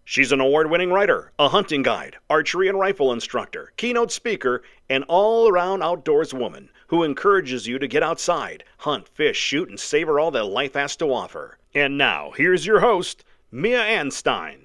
She's an award-winning writer, a hunting guide, archery and rifle instructor, keynote speaker, and all-around outdoors woman who encourages you to get outside, hunt, fish, shoot, and savor all that life has to offer. And now, here's your host, Mia Anstine.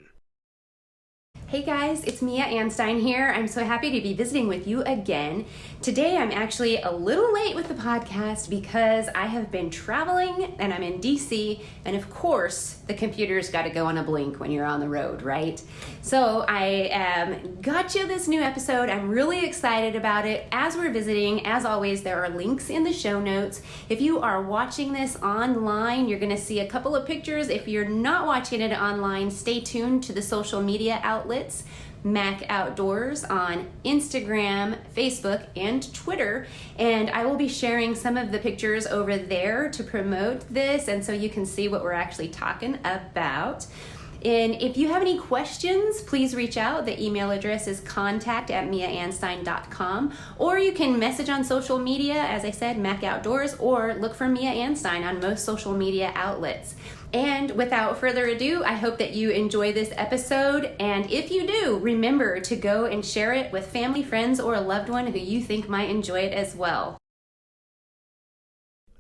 Hey guys, it's Mia Anstine here. I'm so happy to be visiting with you again. Today I'm actually a little late with the podcast because I have been traveling and I'm in DC, and of course the computer's got to go on a blink when you're on the road, right? So I got you this new episode. I'm really excited about it. As we're visiting, as always, there are links in the show notes. If you are watching this online, you're going to see a couple of pictures. If you're not watching it online, stay tuned to the social media outlets. Mac Outdoors on Instagram, Facebook, and Twitter, and I will be sharing some of the pictures over there to promote this, and so you can see what we're actually talking about. And if you have any questions, please reach out. The email address is contact@miaanstine.com, or you can message on social media, as I said, Mac Outdoors, or look for Mia Anstine on most social media outlets. And without further ado, I hope that you enjoy this episode. And if you do, remember to go and share it with family, friends, or a loved one who you think might enjoy it as well.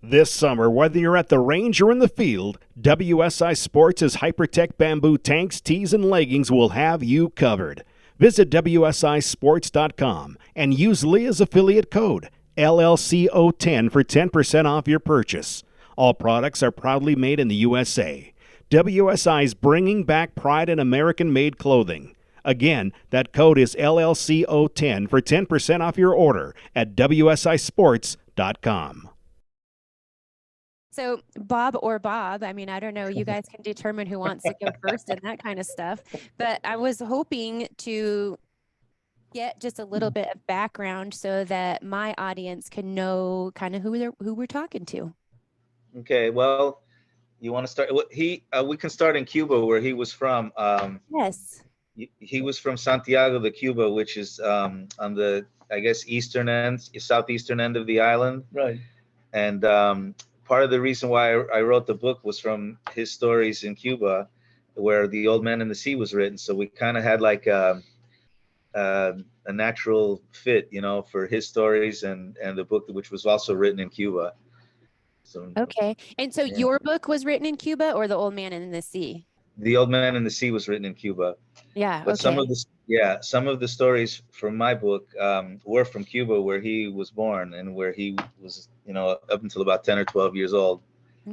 This summer, whether you're at the range or in the field, WSI Sports' Hypertech bamboo tanks, tees, and leggings will have you covered. Visit WSISports.com and use Leah's affiliate code, LLCO10, for 10% off your purchase. All products are proudly made in the USA. WSI is bringing back pride in American-made clothing. Again, that code is LLCO10 for 10% off your order at WSISports.com. So Bob, I mean, I don't know, you guys can determine who wants to go first and that kind of stuff, but I was hoping to get just a little bit of background so that my audience can know kind of who we're talking to. Okay, well, you want to start? We can start in Cuba, where he was from. Yes. He was from Santiago de Cuba, which is on the, I guess, southeastern end of the island. Right. And part of the reason why I wrote the book was from his stories in Cuba, where The Old Man and the Sea was written. So we kind of had like a natural fit, for his stories and the book, which was also written in Cuba. So, okay. And so your book was written in Cuba, or The Old Man in the Sea? The Old Man and the Sea was written in Cuba. Yeah. But okay. some of the stories from my book were from Cuba, where he was born and where he was, up until about 10 or 12 years old.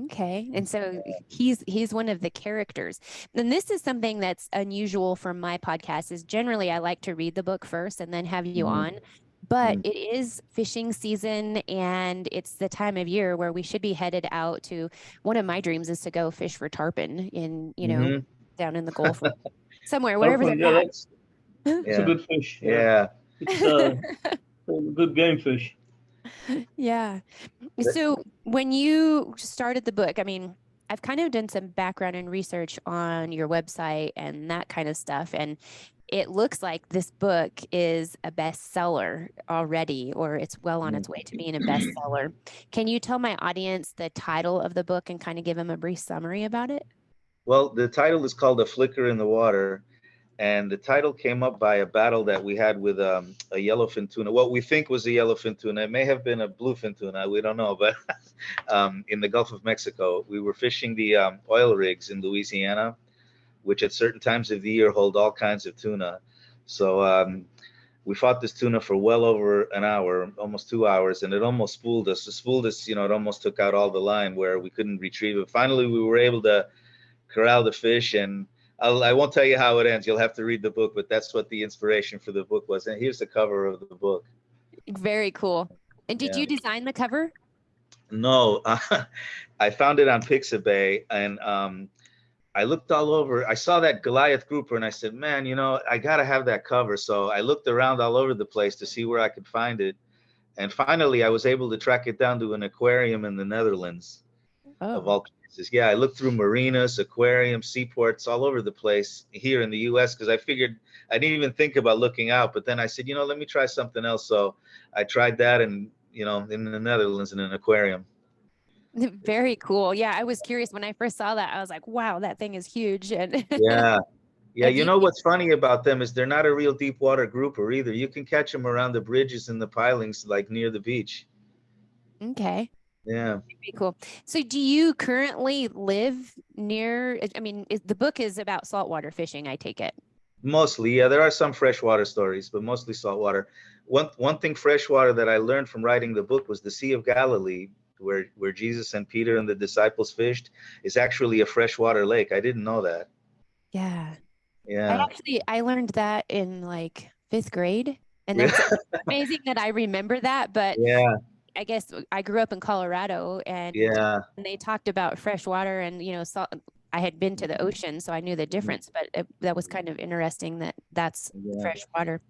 Okay. And so he's one of the characters. And this is something that's unusual for my podcast, is generally I like to read the book first and then have you on. But it is fishing season, and it's the time of year where we should be headed out to, one of my dreams is to go fish for tarpon in, down in the Gulf or somewhere, wherever Tarpon, they're at. It's a good fish. Yeah. It's a good game fish. Yeah. So when you started the book, I mean, I've kind of done some background and research on your website and that kind of stuff. And it looks like this book is a bestseller already, or it's well on its way to being a bestseller. Can you tell my audience the title of the book and kind of give them a brief summary about it? Well, the title is called A Flicker in the Water. And the title came up by a battle that we had with a yellowfin tuna. What we think was a yellowfin tuna. It may have been a bluefin tuna. We don't know. But in the Gulf of Mexico, we were fishing the oil rigs in Louisiana, which at certain times of the year hold all kinds of tuna. So we fought this tuna for well over an hour, almost 2 hours, and it almost spooled us. It almost took out all the line where we couldn't retrieve it. Finally, we were able to corral the fish, and I won't tell you how it ends. You'll have to read the book, but that's what the inspiration for the book was. And here's the cover of the book. Very cool. And did you design the cover? No, I found it on Pixabay, and I looked all over. I saw that Goliath grouper, and I said, man, I got to have that cover. So I looked around all over the place to see where I could find it. And finally, I was able to track it down to an aquarium in the Netherlands, of all places. Yeah, I looked through marinas, aquariums, seaports, all over the place here in the U.S. because I figured I didn't even think about looking out. But then I said, let me try something else. So I tried that, and in the Netherlands in an aquarium. Very cool. Yeah, I was curious when I first saw that. I was like, wow, that thing is huge. And yeah. Yeah, you know what's funny about them is they're not a real deep water grouper either. You can catch them around the bridges and the pilings, like near the beach. Okay. Yeah. Pretty cool. So do you currently live near, I mean, the book is about saltwater fishing, I take it. Mostly, yeah. There are some freshwater stories, but mostly saltwater. One thing freshwater that I learned from writing the book was the Sea of Galilee, where Jesus and Peter and the disciples fished, is actually a freshwater lake. I didn't know that. Yeah. Yeah. I learned that in like fifth grade. And that's amazing that I remember that. But Yeah. I guess I grew up in Colorado and Yeah. they talked about fresh water and, salt. I had been to the ocean, so I knew the difference, but that was kind of interesting that that's Yeah. fresh water.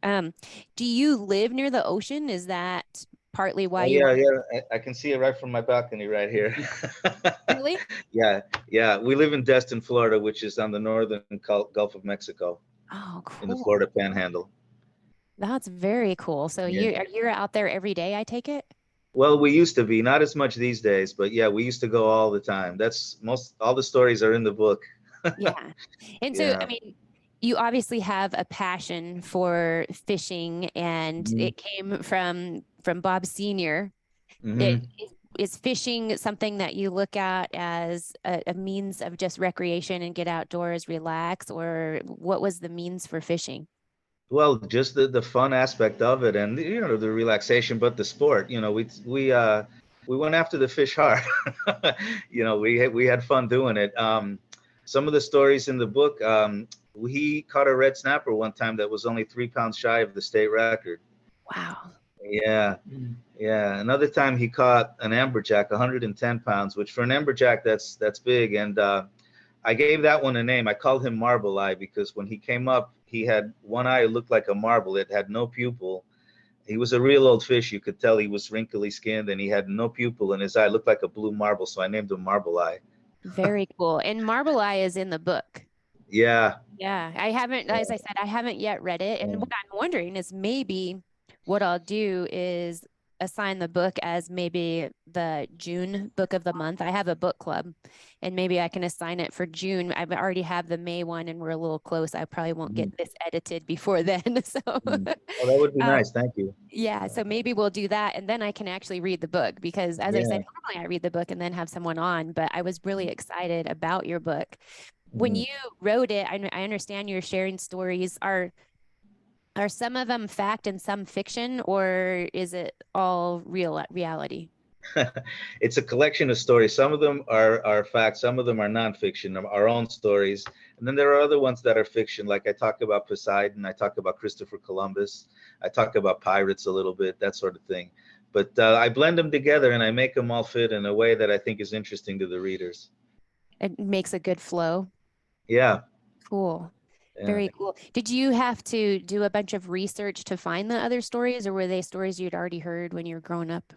Do you live near the ocean? Is that partly why Oh, you yeah, yeah. I can see it right from my balcony right here. really? Yeah, yeah. We live in Destin, Florida, which is on the northern Gulf of Mexico Oh, in the cool. Florida Panhandle. That's very cool. So Yeah. you're out there every day, I take it? Well, we used to be, not as much these days, but yeah, we used to go all the time. All the stories are in the book. Yeah. And so, I Yeah. mean, you obviously have a passion for fishing and Hmm. it came from Bob Senior. It Hmm. is fishing something that you look at as a means of just recreation and get outdoors, relax, or what was the means for fishing? Well, just the fun aspect of it, and the relaxation, but the sport. We went after the fish hard. We had fun doing it. Some of the stories in the book, he caught a red snapper one time that was only 3 pounds shy of the state record. Wow. Yeah, yeah. Another time he caught an amberjack, 110 pounds, which for an amberjack that's big. And I gave that one a name. I called him Marble Eye because when he came up, he had one eye looked like a marble. It had no pupil. He was a real old fish. You could tell he was wrinkly skinned and he had no pupil in his eye. It looked like a blue marble, so I named him Marble Eye. Very cool. And Marble Eye is in the book. Yeah. Yeah, I haven't, as I said, I haven't yet read it. And what I'm wondering is maybe what I'll do is assign the book as maybe the June book of the month. I have a book club and maybe I can assign it for June. I already have the May one and we're a little close. I probably won't get this edited before then. So, Oh, that would be um, nice. Thank you. yeah, so maybe we'll do that and then I can actually read the book because as I said, Yeah. normally I read the book and then have someone on, but I was really excited about your book. When Mhm. you wrote it, I understand you're sharing stories. Are some of them fact and some fiction, or is it all reality? It's a collection of stories. Some of them are facts, some of them are nonfiction, our own stories. And then there are other ones that are fiction, like I talk about Poseidon, I talk about Christopher Columbus, I talk about pirates a little bit, that sort of thing. But I blend them together and I make them all fit in a way that I think is interesting to the readers. It makes a good flow. Yeah, Cool. yeah. Very cool. Did you have to do a bunch of research to find the other stories, or were they stories you'd already heard when you were growing up?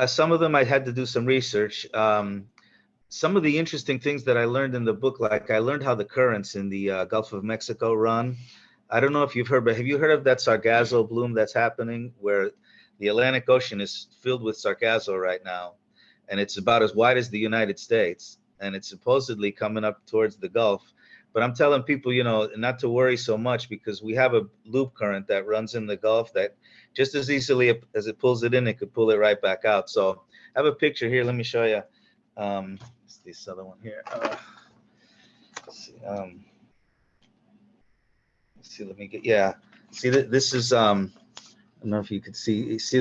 Some of them I had to do some research. Some of the interesting things that I learned in the book, like I learned how the currents in the Gulf of Mexico run. I don't know if you've heard, but have you heard of that sargasso bloom that's happening where the Atlantic Ocean is filled with sargasso right now, and it's about as wide as the United States, and it's supposedly coming up towards the Gulf. But I'm telling people, not to worry so much because we have a loop current that runs in the Gulf that just as easily as it pulls it in, it could pull it right back out. So I have a picture here. Let me show you. It's this other one here. Let's see. Let's see. Let me get. Yeah. See that this is. I don't know if you could see. See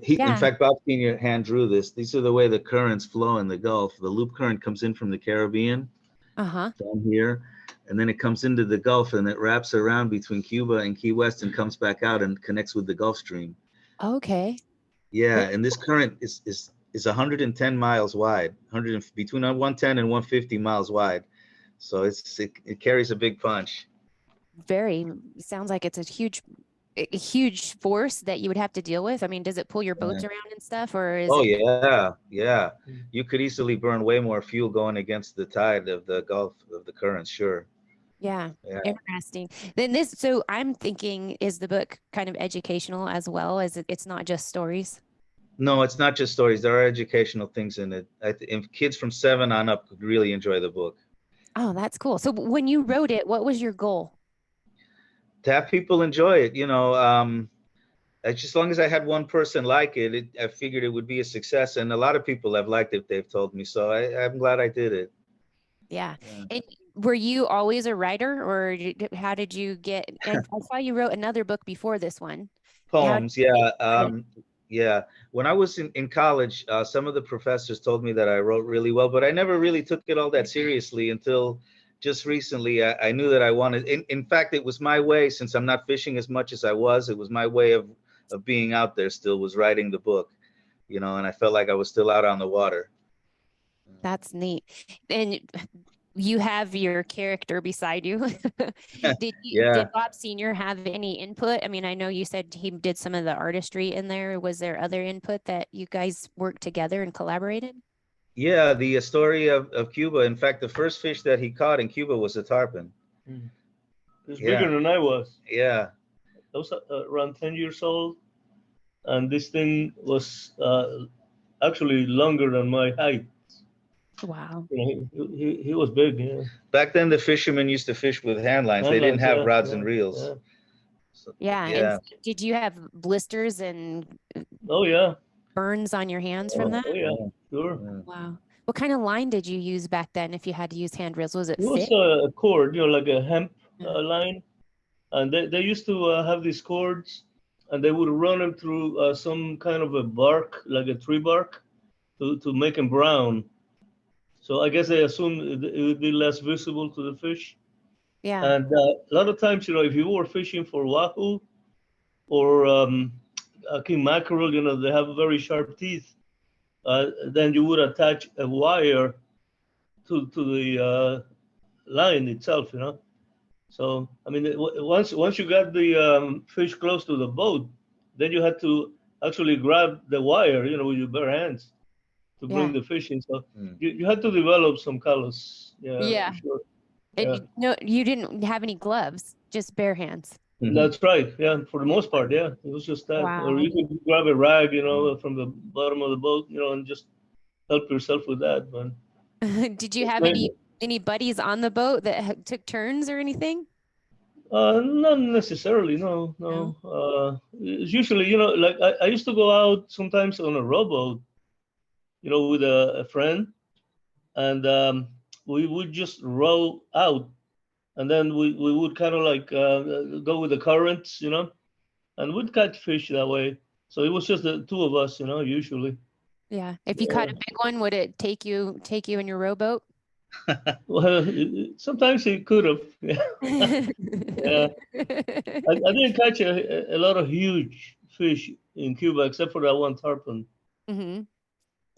he. In Yeah. fact, Bob Senior hand drew this. These are the way the currents flow in the Gulf. The loop current comes in from the Caribbean Uh-huh. down here, and then it comes into the Gulf and it wraps around between Cuba and Key West and comes back out and connects with the Gulf Stream. Okay. Yeah, and this current is 110 miles wide, between 110 and 150 miles wide. So it carries a big punch. Very sounds like it's a huge force that you would have to deal with. I mean, does it pull your boats Yeah. around and stuff, or is Oh it? yeah, yeah. You could easily burn way more fuel going against the tide of the Gulf of the currents. Sure. Yeah, Yeah. interesting. Then so I'm thinking, is the book kind of educational as well as it's not just stories? No, it's not just stories. There are educational things in it. If kids from 7 on up could really enjoy the book. Oh, that's cool. So when you wrote it, what was your goal? To have people enjoy it, just as long as I had one person like it, I figured it would be a success. And a lot of people have liked it, they've told me. So I'm glad I did it. Yeah. Yeah. And were you always a writer, or how did you get? And I saw you wrote another book before this one. How did Poems, yeah. you Yeah. When I was in college, some of the professors told me that I wrote really well, but I never really took it all that seriously until just recently. I knew that I wanted, in fact, it was my way, since I'm not fishing as much as I was, it was my way of being out there still, was writing the book, and I felt like I was still out on the water. That's neat. And you have your character beside you. Did Yeah. Bob Senior have any input? I mean, I know you said he did some of the artistry in there. Was there other input that you guys worked together and collaborated? Yeah, the story of Cuba. In fact, the first fish that he caught in Cuba was a tarpon. Mm. It's Yeah. bigger than I was. Yeah. I was around 10 years old, and this thing was actually longer than my height. Wow. He was big, yeah. Back then, the fishermen used to fish with hand lines. They didn't Handlines, have yeah, rods yeah, and reels. yeah. So, Yeah. And yeah. did you have blisters and Oh yeah, burns on your hands from that? oh yeah, Yeah. sure. Yeah. Wow. What kind of line did you use back then if you had to use hand reels? Was it It was thick? a cord, like a hemp Yeah. line, and they used to have these cords, and they would run them through some kind of a bark, like a tree bark, to make them brown. So I guess they assumed it would be less visible to the fish. Yeah. And a lot of times, if you were fishing for wahoo or king mackerel, they have very sharp teeth. Then you would attach a wire to the line itself. So I mean, once you got the fish close to the boat, then you had to actually grab the wire, with your bare hands to bring Yeah. the fish in. So Mm. you had to develop some callus. Yeah, Yeah. for sure. And Yeah, no, you didn't have any gloves, just bare hands. Mhm. that's right. Yeah, for the most part, yeah, it was just that. Or Wow. you could grab a rag, from the bottom of the boat, and just help yourself with that. But Did you have any buddies on the boat that took turns or anything? not necessarily. No, No. no. It's usually, like I used to go out sometimes on a rowboat, with a friend, and we would just row out, and then we would kind of like go with the currents, and we'd catch fish that way. So it was just the two of us, usually. Yeah. If you caught Yeah. a big one, would it take you in your rowboat? Well, sometimes it could have. Yeah. Yeah. I didn't catch a lot of huge fish in Cuba except for that one tarpon. hmm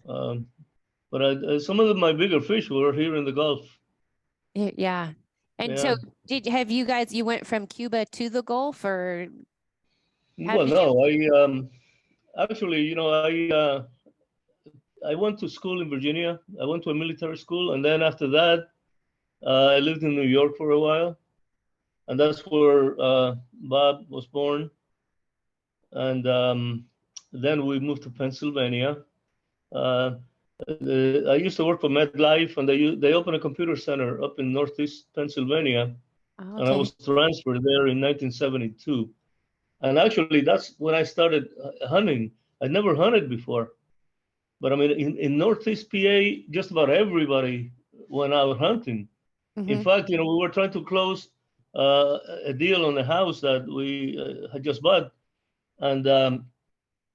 Um, but some of my bigger fish were here in the Gulf. Yeah. And Yeah. so you went from Cuba to the Gulf, or how Well, did you? no, actually, I went to school in Virginia. I went to a military school, and then after that, I lived in New York for a while, and that's where Bob was born. And then we moved to Pennsylvania. Uh, I used to work for MedLife, and they opened a computer center up in Northeast Pennsylvania, Oh, and I okay. was transferred there in 1972. And actually, that's when I started hunting. I never hunted before, but I mean, in Northeast PA, just about everybody went out hunting. In hmm fact, we were trying to close a deal on a house that we had just bought, and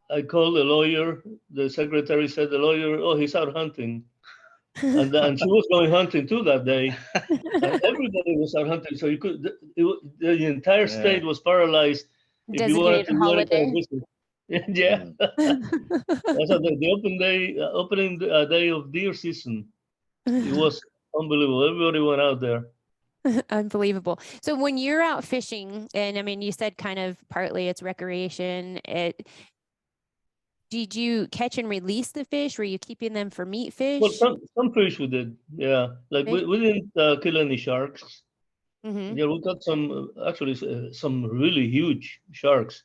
I called the lawyer. The secretary said the lawyer, oh, he's out hunting. And she was going hunting too that day. And everybody was out hunting. So the entire state was paralyzed if you wanted Designated to do any kind of holiday. business. Yeah. Mm. That's the opening day of deer season. It was unbelievable. Everybody went out there. Unbelievable. So when you're out fishing, and I mean, you said kind of partly it's recreation. Did you catch and release the fish? Were you keeping them for meat Well, fish? some fish we did. Yeah. Like Fish? we didn't kill any sharks. hmm Yeah, we got some actually some really huge sharks,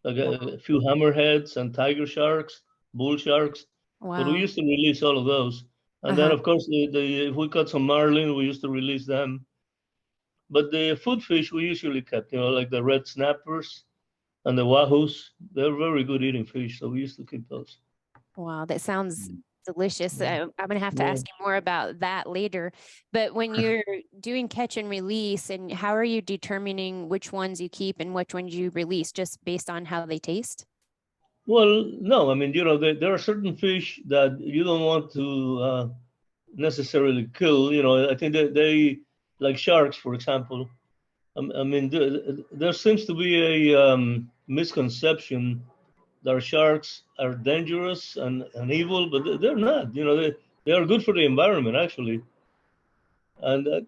like Wow. a few hammerheads and tiger sharks, bull sharks. But we Wow. used to release all of those. And then, of course, if we caught some marlin, we used to release them. But the food fish we usually kept, like the red snappers and the wahoos. They're very good eating fish, so we used to keep those. Wow, that sounds delicious. Yeah. I'm going to have to ask you more about that later. But when you're doing catch and release, and how are you determining which ones you keep and which ones you release, just based on how they taste? Well, no, I mean, there are certain fish that you don't want to necessarily kill. I think that they, like sharks, for example. I mean, there seems to be a misconception that sharks are dangerous and evil, but they're not. They are good for the environment, actually. And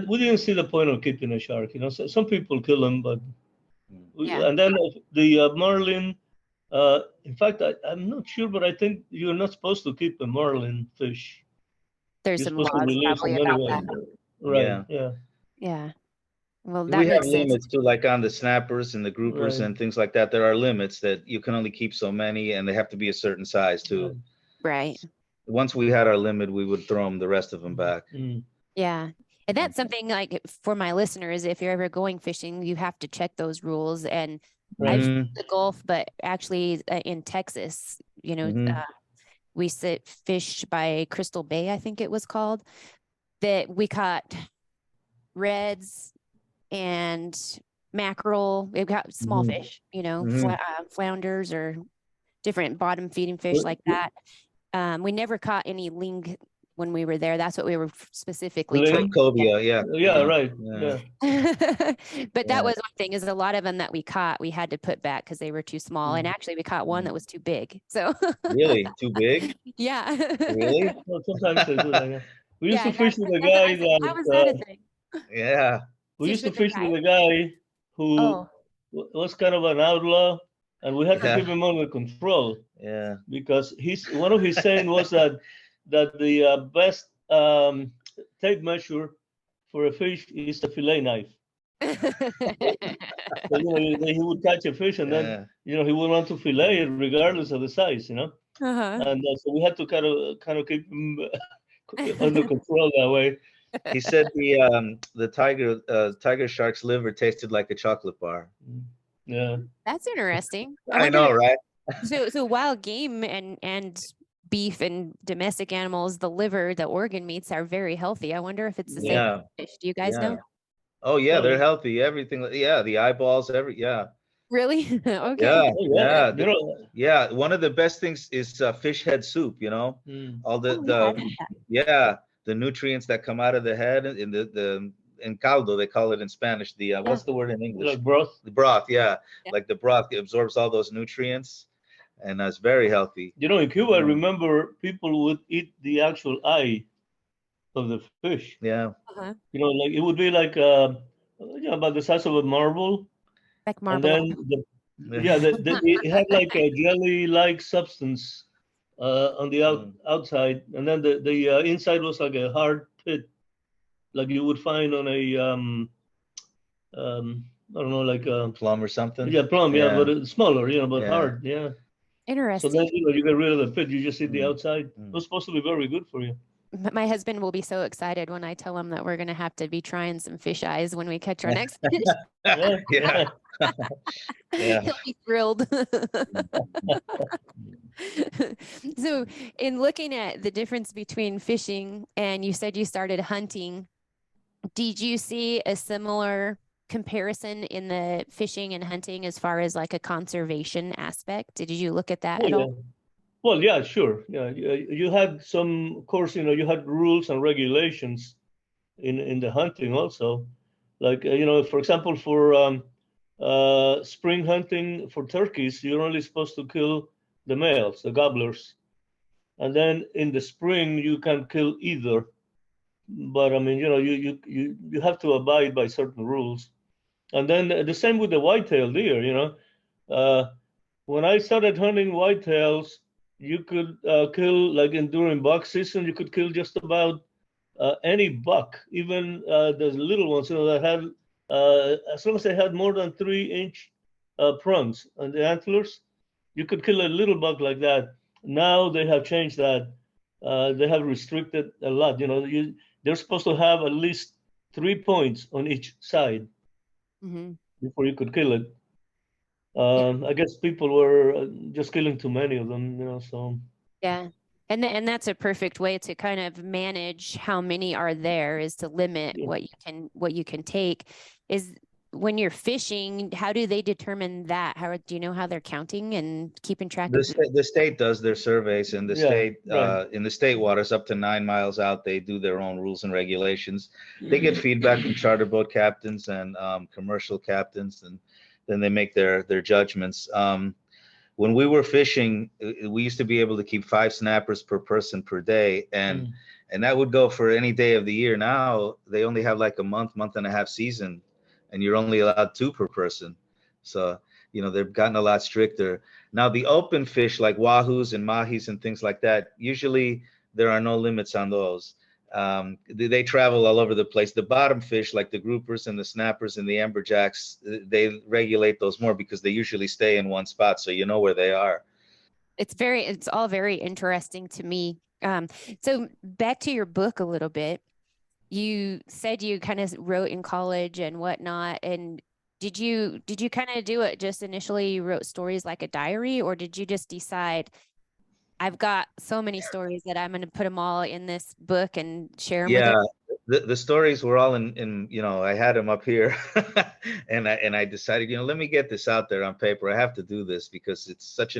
we didn't see the point of keeping a shark. So some people kill them, but and then the marlin. In fact, I'm not sure, but I think you're not supposed to keep a marlin fish. There's You're some supposed to laws release probably them about anyway. that. Right. Yeah. Yeah. Well, that We have makes sense. limits too, like on the snappers and the groupers Right. and things like that. There are limits that you can only keep so many, and they have to be a certain size too. Right. Once we had our limit, we would throw them, the rest of them back. Yeah. And that's something like for my listeners, if you're ever going fishing, you have to check those rules. And I've the Gulf, but actually in Texas, we fish by Crystal Bay, I think it was called, that we caught reds and mackerel. We've got small fish, flounders or different bottom feeding fish like that. We never caught any ling when we were there. That's what we were specifically trying to cobia, yeah, right. But that was one thing, is a lot of them that we caught, we had to put back because they were too small. And actually we caught one that was too big. So really? Too big? Yeah. Really? Well, sometimes they do that, yeah. We used to fish with a guy how was that a thing? Yeah. We used to fish with a guy who was kind of an outlaw, and we had to keep him under control. Yeah. Because one of his saying was that the best tape measure for a fish is a fillet knife. So, he would catch a fish, and then he would want to fillet it regardless of the size, and so we had to kind of keep him under control that way. He said the tiger shark's liver tasted like a chocolate bar. Yeah, that's interesting. I know, right? So wild game and beef and domestic animals, the liver, the organ meats are very healthy. I wonder if it's the same fish. Do you guys know? Oh yeah, they're healthy. Everything. Yeah, the eyeballs. Really? Okay. Yeah. One of the best things is fish head soup. All the nutrients that come out of the head in in caldo, they call it in Spanish. What's the word in English? Like broth. The broth, like the broth, it absorbs all those nutrients, and that's very healthy. In Cuba, I remember people would eat the actual eye of the fish. Yeah. Uh-huh. Like it would be like about the size of a marble. Like marble. And then it had like a jelly-like substance on the outside, and then the inside was like a hard pit, like you would find on a I don't know, like a plum or something. Yeah, plum. But it's smaller, but hard. Yeah. Interesting. So then you get rid of the pit. You just eat the outside. It was supposed to be very good for you. My husband will be so excited when I tell him that we're going to have to be trying some fish eyes when we catch our next fish. Yeah. He'll be thrilled. So in looking at the difference between fishing and you said you started hunting, did you see a similar comparison in the fishing and hunting as far as like a conservation aspect? Did you look at that at all? Well, yeah, sure. Yeah, you had some, of course, you had rules and regulations in the hunting also. Like, for example, for spring hunting for turkeys, you're only supposed to kill the males, the gobblers. And then in the spring, you can kill either. But I mean, you have to abide by certain rules. And then the same with the whitetail deer, when I started hunting whitetails, you could kill, like during buck season, you could kill just about any buck, even the little ones, that had, as long as they had more than 3-inch prongs on the antlers, you could kill a little buck like that. Now they have changed that. they have restricted a lot. They're supposed to have at least 3 points on each side before you could kill it. I guess people were just killing too many of them, so. Yeah. And that's a perfect way to kind of manage how many are there, is to limit Yeah. what you can take. Is when you're fishing, how do they determine that? Do you know how they're counting and keeping track of The state does their surveys, and the Yeah, state right. in the state waters up to 9 miles out, they do their own rules and regulations. They get feedback from charter boat captains and commercial captains, and then they make their judgments. When we were fishing, we used to be able to keep 5 snappers per person per day, and that would go for any day of the year. Now they only have like a month and a half season, and you're only allowed 2 per person. So they've gotten a lot stricter. Now the open fish like wahoos and mahis and things like that, usually there are no limits on those. They travel all over the place. The bottom fish like the groupers and the snappers and the amberjacks, they regulate those more because they usually stay in one spot, so you know where they are. It's all very interesting to me. So back to your book a little bit. You said you kind of wrote in college and whatnot, and did you kind of do it just initially? You wrote stories like a diary, or did you just decide, I've got so many stories that I'm going to put them all in this book and share them with Yeah, everyone? the stories were all in I had them up here, and I decided, let me get this out there on paper. I have to do this because it's such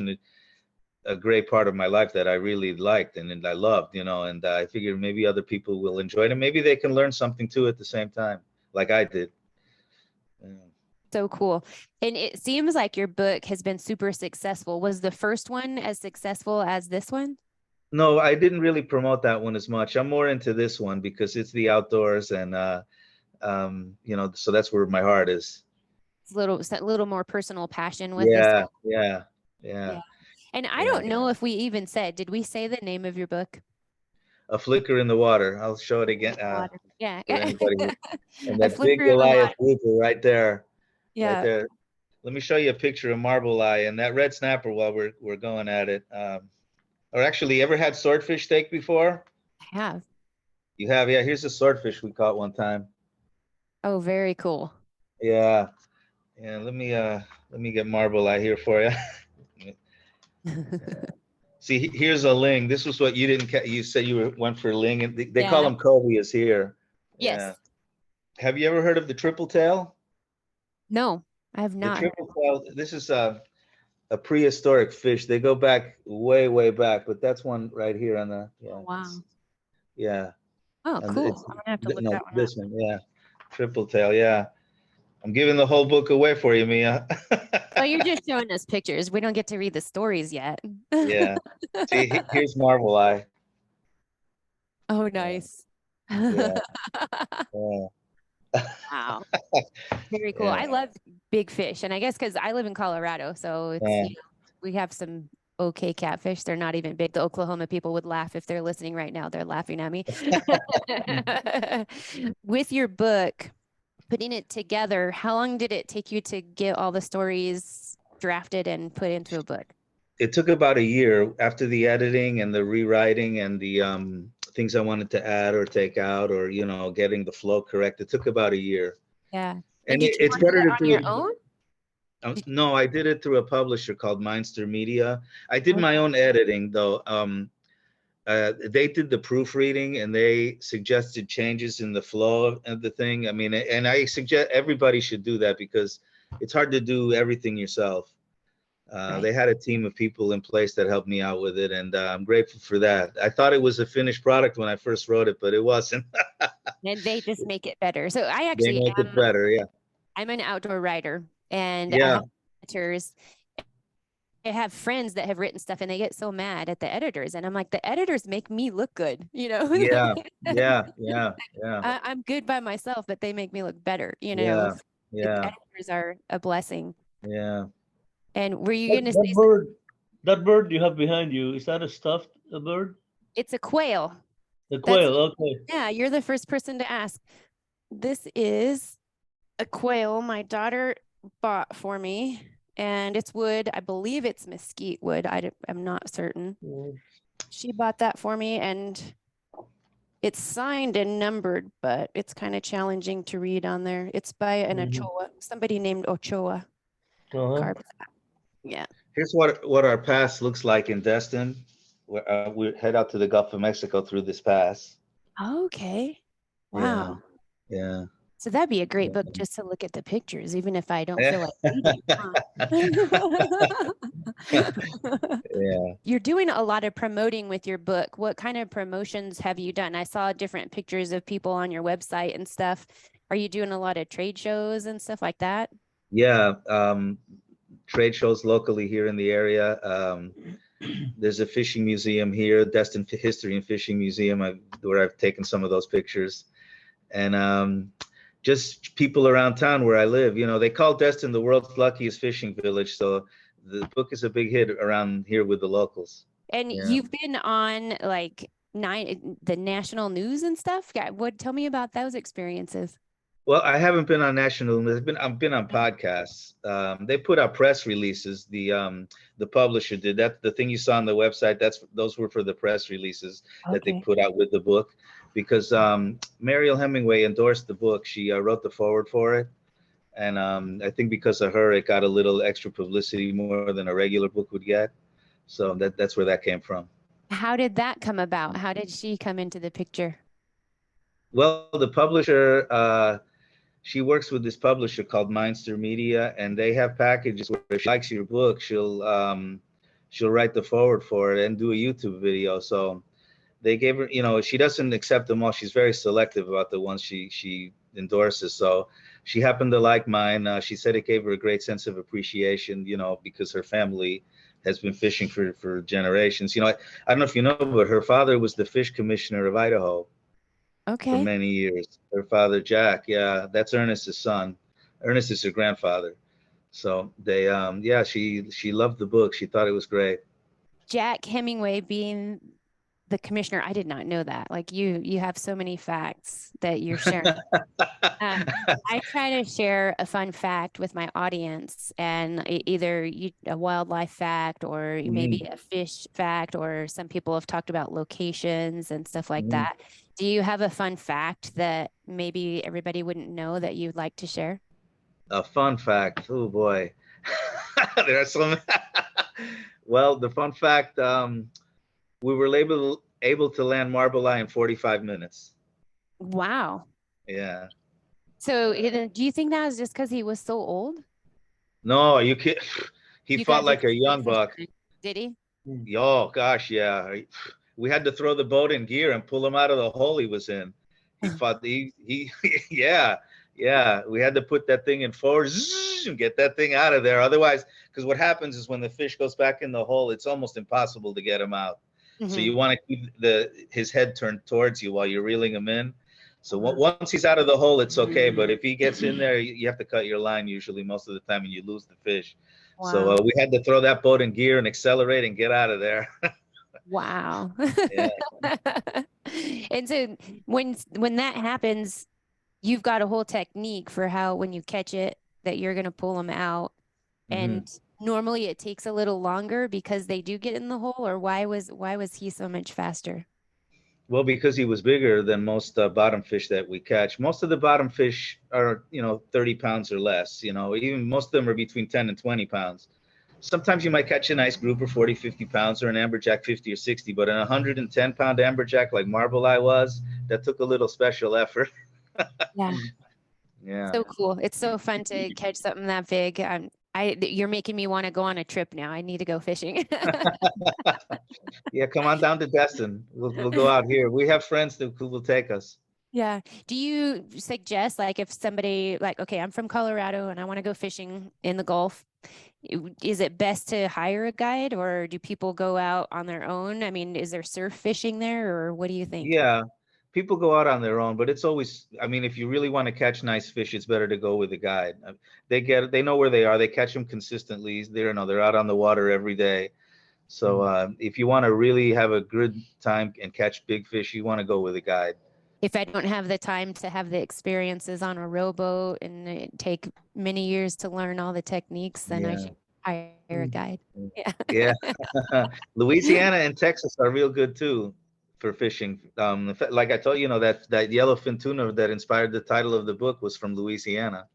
a great part of my life that I really liked and I loved, and I figured maybe other people will enjoy it and maybe they can learn something too at the same time, like I did. Yeah. So cool. And it seems like your book has been super successful. Was the first one as successful as this one? No, I didn't really promote that one as much. I'm more into this one because it's the outdoors and so that's where my heart is. It's a little more personal passion with this Yeah, one. yeah, Yeah. yeah, And I yeah. don't know if we even said, did we say the name of your book? A Flicker in the Water. I'll show it again Yeah. for anybody and A that big flicker in the Goliath water. grouper right there. Right Yeah. there. Let me show you a picture of marble eye and that red snapper while we're going at it. Or actually, ever had swordfish steak before? I have. You have, yeah. Here's a swordfish we caught one time. Oh, very cool. Yeah, yeah. Let me get marble eye here for you. See, here's a ling. This was what you didn't. You said you went for ling, and they call Yeah. them cobias here. Yes. Yeah. Have you ever heard of the triple tail? No, I have The not. triple tail. This is a prehistoric fish. They go back way, way back, but that's one right here on the. Yeah. Oh, wow. Yeah. Oh, And cool. it's I'm gonna have to look no, that one up. this one. Yeah. Triple tail. Yeah. I'm giving the whole book away for you, Mia. Oh, you're just showing us pictures. We don't get to read the stories yet. Yeah. See, here's marble eye. Oh, nice. Yeah. Yeah. Wow. Very cool. Yeah. I love big fish. And I guess because I live in Colorado, so it's, Yeah. we have some okay catfish. They're not even big. The Oklahoma people would laugh if they're listening right now. They're laughing at me. With your book, putting it together, how long did it take you to get all the stories drafted and put into a book? It took about a year after the editing and the rewriting and the things I wanted to add or take out or getting the flow correct. It took about a year. Yeah. And did you it's want to do better it to on do your it. own? No, I did it through a publisher called Mindster Media. I did my own editing though. They did the proofreading and they suggested changes in the flow of the thing. I mean, and I suggest everybody should do that because it's hard to do everything yourself. Right. They had a team of people in place that helped me out with it, and I'm grateful for that. I thought it was a finished product when I first wrote it, but it wasn't. And they just make it better. So I They actually make it better, yeah. I'm an outdoor writer, and I Yeah, have editors. I have friends that have written stuff and they get so mad at the editors. And I'm like, the editors make me look good, yeah, yeah, yeah, yeah, I'm good by myself, but they make me look better, yeah, The yeah, editors are a blessing. yeah. And were you That, going to that say bird, that bird you have behind you, is that a stuffed bird? it's a quail? The That's, quail, okay. yeah, you're the first person to ask. This is a quail my daughter bought for me, and it's wood. I believe it's mesquite wood. I'm not certain. Mm. She bought that for me, and it's signed and numbered, but it's kind of challenging to read on there. It's by an Ochoa, somebody named Ochoa. Carved that. Yeah. Here's what our pass looks like in Destin. We head out to the Gulf of Mexico through this pass. Okay. Wow. Yeah. So that'd be a great book just to look at the pictures, even if I don't feel like reading. Huh? Yeah. You're doing a lot of promoting with your book. What kind of promotions have you done? I saw different pictures of people on your website and stuff. Are you doing a lot of trade shows and stuff like that? Yeah. Trade shows locally here in the area. There's a fishing museum here, Destin History and Fishing Museum, where I've taken some of those pictures. And just people around town where I live. You know, they call Destin the world's luckiest fishing village. So the book is a big hit around here with the locals. And you've been on like the national news and stuff. Tell me about those experiences. Well, I haven't been on national news. I've been on podcasts. They put out press releases. The publisher did that. The thing you saw on the website, those were for the press releases that they put out with the book, because Mariel Hemingway endorsed the book. She wrote the foreword for it, and I think because of her, it got a little extra publicity, more than a regular book would get. So that's where that came from. How did that come about? How did she come into the picture? Well, the publisher. She works with this publisher called Mindster Media, and they have packages where if she likes your book, she'll write the foreword for it and do a YouTube video. So they gave her, she doesn't accept them all. She's very selective about the ones she endorses. So she happened to like mine. She said it gave her a great sense of appreciation, because her family has been fishing for generations. I don't know if you know, but her father was the fish commissioner of Idaho. For many years. Her father, Jack, that's Ernest's son. Ernest is her grandfather. So they, she loved the book. She thought it was great. Jack Hemingway being the commissioner, I did not know that. Like you have so many facts that you're sharing. I try to share a fun fact with my audience, and either a wildlife fact or maybe a fish fact, or some people have talked about locations and stuff like that. Do you have a fun fact that maybe everybody wouldn't know that you'd like to share? A fun fact. Oh boy. There are some. Well, the fun fact, we were able to land Marble Eye in 45 minutes. Wow. Yeah. So do you think that was just because he was so old? No, you can't. He fought like a young buck. Did he? Oh gosh, yeah. We had to throw the boat in gear and pull him out of the hole he was in. He fought. Yeah. We had to put that thing in forward and get that thing out of there. Otherwise, because what happens is when the fish goes back in the hole, it's almost impossible to get him out. So you want to keep his head turned towards you while you're reeling him in. So once he's out of the hole, it's okay. But if he gets in there, you have to cut your line usually most of the time, and you lose the fish. Wow. So we had to throw that boat in gear and accelerate and get out of there. Wow. And so when that happens, you've got a whole technique for how, when you catch it, that you're going to pull them out. And normally it takes a little longer because they do get in the hole, or why was he so much faster? Well, because he was bigger than most bottom fish that we catch. Most of the bottom fish are, 30 pounds or less. Even most of them are between 10 and 20 pounds. Sometimes you might catch a nice grouper, 40, 50 pounds, or an amberjack 50 or 60. But an 110-pound amberjack like Marble Eye was, that took a little special effort. Yeah. So cool. It's so fun to catch something that big. You're making me want to go on a trip now. I need to go fishing. Yeah, come on down to Destin. We'll go out here. We have friends who will take us. Yeah. Do you suggest, like, if somebody, like, okay, I'm from Colorado and I want to go fishing in the Gulf, is it best to hire a guide, or do people go out on their own? I mean, is there surf fishing there, or what do you think? Yeah, people go out on their own, but it's always, if you really want to catch nice fish, it's better to go with a guide. They know where they are. They catch them consistently. They're out on the water every day. So if you want to really have a good time and catch big fish, you want to go with a guide. If I don't have the time to have the experiences on a rowboat and it take many years to learn all the techniques, then hire a guide. Yeah. Yeah. Louisiana and Texas are real good too for fishing. In fact, like I told you, that yellowfin tuna that inspired the title of the book was from Louisiana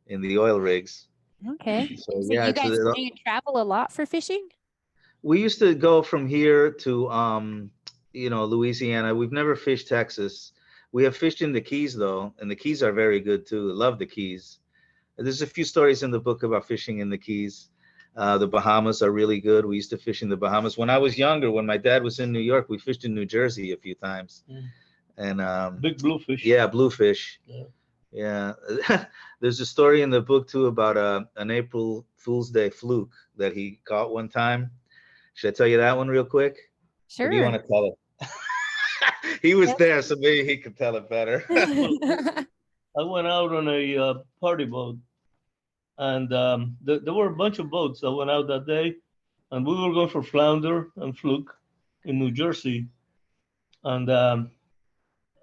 in the oil rigs. Okay. So So yeah, you guys, do you travel a lot for fishing? we used to go from here to Louisiana. We've never fished Texas. We have fished in the Keys though, and the Keys are very good too. Love the Keys. There's a few stories in the book about fishing in the Keys. The Bahamas are really good. We used to fish in the Bahamas when I was younger. When my dad was in New York, we fished in New Jersey a few times. And Big bluefish. yeah, bluefish. Yeah. Yeah. There's a story in the book too about an April Fool's Day fluke that he caught one time. Should I tell you that one real quick? Or do you want Sure. to tell it? He was Yep. there, so maybe he could tell it better. I went out on a party boat, and there were a bunch of boats that went out that day, and we were going for flounder and fluke in New Jersey. And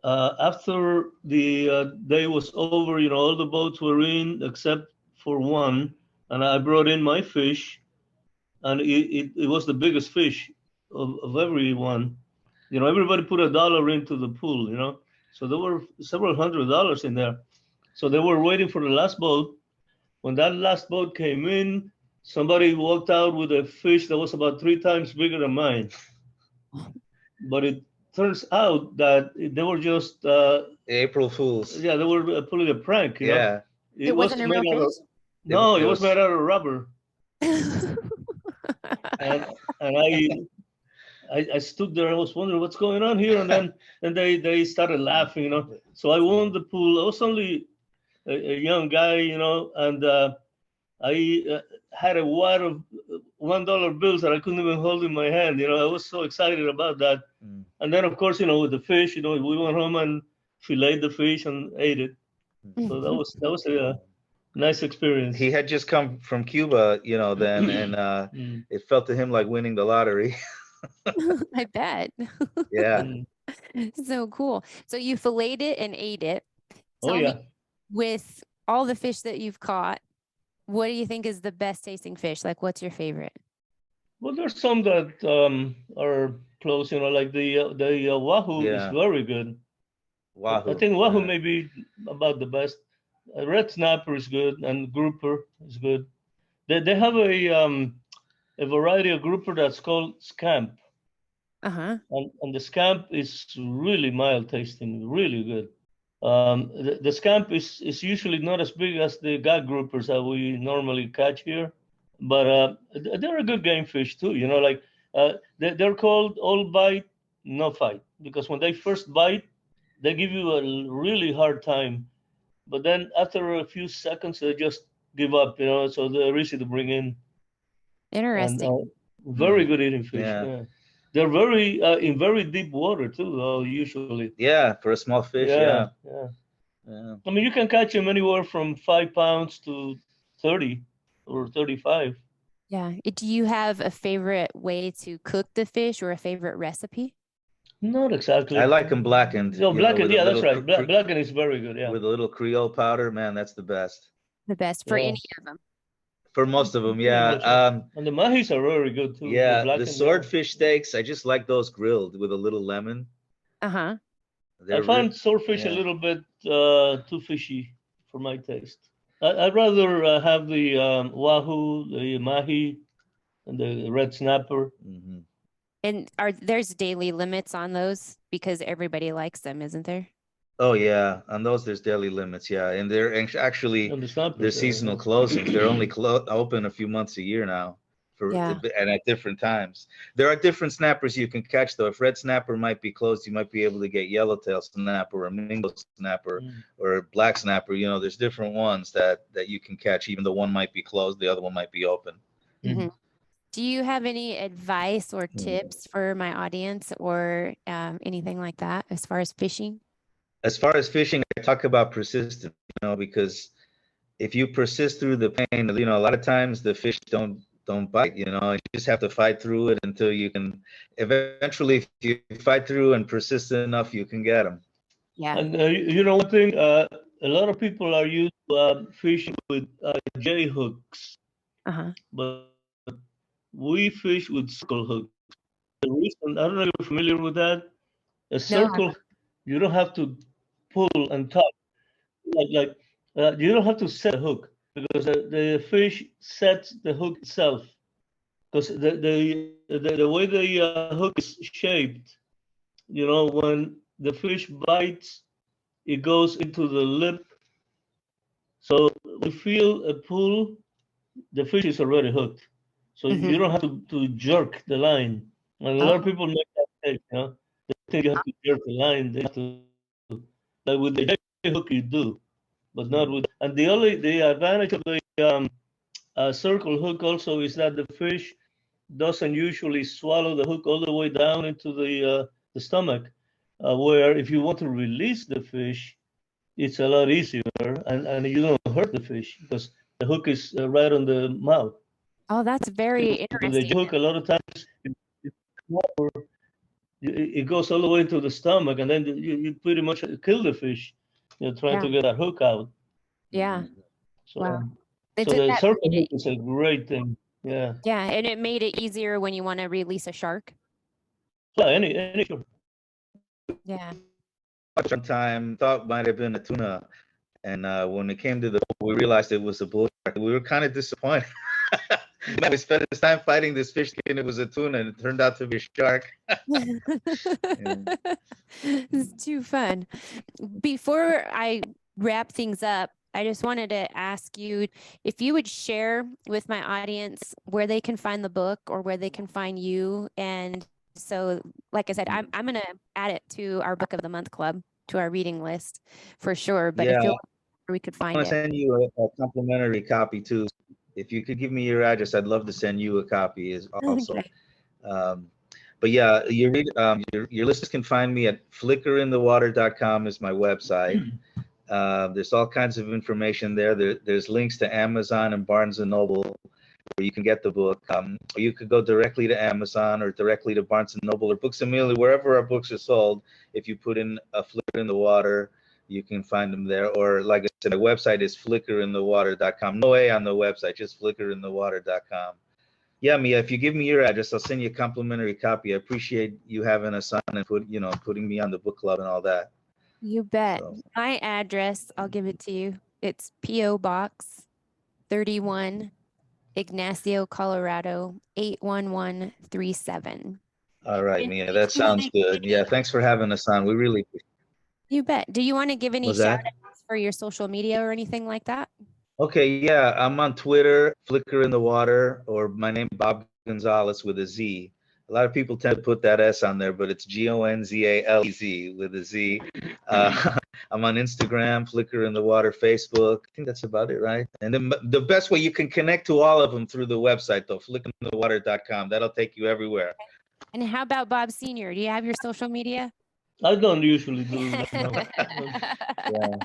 after the day was over, all the boats were in except for one, and I brought in my fish, and it was the biggest fish of everyone. Everybody put $1 into the pool, so there were several $100s in there. So they were waiting for the last boat. When that last boat came in, somebody walked out with a fish that was about 3 times bigger than mine. But it turns out that they were just April Fools. yeah, they were pulling a prank. Yeah. It wasn't a real made out of, fish? no, It it was was- made out of rubber. And I stood there. I was wondering what's going on here, and then they started laughing. So I won the pool. I was only a young guy, and I had a wad of $1 bills that I couldn't even hold in my hand. I was so excited about that. And then, of course, with the fish, we went home and filleted the fish and ate it. So that was a nice experience. He had just come from Cuba, then, and it felt to him like winning the lottery. I bet. Yeah. So cool. So you filleted it and ate it. Oh, Tell yeah. me, with all the fish that you've caught, what do you think is the best tasting fish? Like, what's your favorite? Well, there's some that are close, like the wahoo is Yeah. very good. Wahoo. I think wahoo Yeah. may be about the best. Red snapper is good, and grouper is good. They have a variety of grouper that's called scamp, Uh-huh. and the scamp is really mild tasting, really good. The scamp is usually not as big as the gag groupers that we normally catch here, but they're a good game fish too. Like they're called all bite, no fight, because when they first bite, they give you a really hard time, but then after a few seconds, they just give up. So they're easy to bring in. Interesting. And very good eating fish. Yeah. Yeah. They're very in very deep water too, though, usually. Yeah, for a small fish. Yeah. Yeah. I mean, you can catch them anywhere from 5 pounds to 30 or 35. Yeah. Do you have a favorite way to cook the fish or a favorite recipe? Not exactly. I like them blackened. No, blackened. with a Yeah, that's little right. Blackened is very good. Yeah. With a little Creole powder, man, that's the best. The best for Yeah. any of them. For most of them, Pretty yeah. much, yeah. And the mahis are very good too. Yeah, the blackened, swordfish steaks, I just like those grilled with a little lemon. Uh-huh. I find swordfish a little bit too fishy for my taste. I'd rather have the wahoo, the mahi, and the red snapper. Mm-hmm. And there's daily limits on those because everybody likes them, isn't there? Oh yeah, on those there's daily limits. Yeah, and they're actually And the snappers, they're seasonal closings. They're only open a few months a year now, and at different times. There are different snappers you can catch though. If red snapper might be closed, you might be able to get yellowtail snapper or mingo snapper or black snapper. There's different ones that you can catch. Even though one might be closed, the other one might be open. Mm-hmm. Do you have any advice or tips for my audience or anything like that as far as fishing? As far as fishing, I talk about persistence, because if you persist through the pain, a lot of times the fish don't bite, you just have to fight through it until you can. Eventually, if you fight through and persist enough, you can get them. Yeah. And one thing, a lot of people are used to fishing with J hooks. but we fish with circle hooks. The reason, I don't know if you're familiar with that. A No. circle, you don't have to pull and tug. You don't have to set the hook because the fish sets the hook itself. Because the way the hook is shaped, when the fish bites, it goes into the lip. So when you feel a pull, the fish is already hooked. So you don't have to jerk the line. And a lot of people make that mistake, They think you have to jerk the line. They have to, like with the hook, you do, but not with. And the advantage of the circle hook also is that the fish doesn't usually swallow the hook all the way down into the stomach, where if you want to release the fish, it's a lot easier, and you don't hurt the fish because the hook is right on the mouth. Oh, that's very With the interesting. hook, a lot of times it goes all the way into the stomach, and then you pretty much kill the fish. You're trying to get that hook out. Yeah. So, Wow. so the circle hook is a great thing. Yeah. Yeah, and it made it easier when you want to release a shark. Yeah, any shark. Yeah. One time thought might have been a tuna, and when it came to we realized it was a bull shark. We were kind of disappointed. We spent this time fighting this fish, and it was a tuna, and it turned out to be a shark. It's too fun. Before I wrap things up, I just wanted to ask you if you would share with my audience where they can find the book or where they can find you. And so, like I said, I'm going to add it to our Book of the Month Club, to our reading list for sure. But if we could find I want to send you a complimentary copy too. If you could give me your address, I'd love to send you a copy also. Okay. But yeah, your listeners can find me at flickerinthewater.com is my website. There's all kinds of information there. There's links to Amazon and Barnes & Noble where you can get the book. Or you could go directly to Amazon or directly to Barnes & Noble or Books A Million, wherever our books are sold. If you put in a Flicker in the Water, you can find them there. Or like I said, my website is flickerinthewater.com. No A on the website, just flickerinthewater.com. Yeah, Mia, if you give me your address, I'll send you a complimentary copy. I appreciate you having us on and putting me on the book club and all that. You bet. So. My address, I'll give it to you. It's P.O. Box 31, Ignacio, Colorado, 81137. All right, Mia, that sounds good. Yeah, thanks for having us on. We really appreciate it. You bet. Do you want to give any shout-outs for your social media or anything like that? Okay, yeah, I'm on Twitter, Flicker in the Water, or my name Bob Gonzalez with a Z. A lot of people tend to put that S on there, but it's Gonzalez with a Z. I'm on Instagram, Flicker in the Water, Facebook. I think that's about it, right? And then the best way, you can connect to all of them through the website, though, flickerinthewater.com. That'll take you everywhere. And how about Bob Sr.? Do you have your social media? I don't usually do that. Yeah.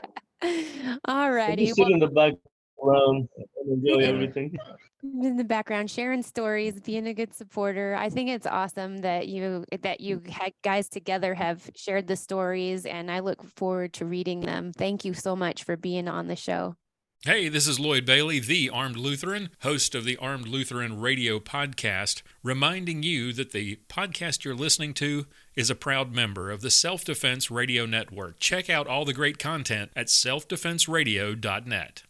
All righty. Just sit in the background and enjoy everything. In the background, sharing stories, being a good supporter. I think it's awesome that you guys together have shared the stories, and I look forward to reading them. Thank you so much for being on the show. Hey, this is Lloyd Bailey, the Armed Lutheran, host of the Armed Lutheran Radio podcast, reminding you that the podcast you're listening to is a proud member of the Self-Defense Radio Network. Check out all the great content at selfdefenseradio.net.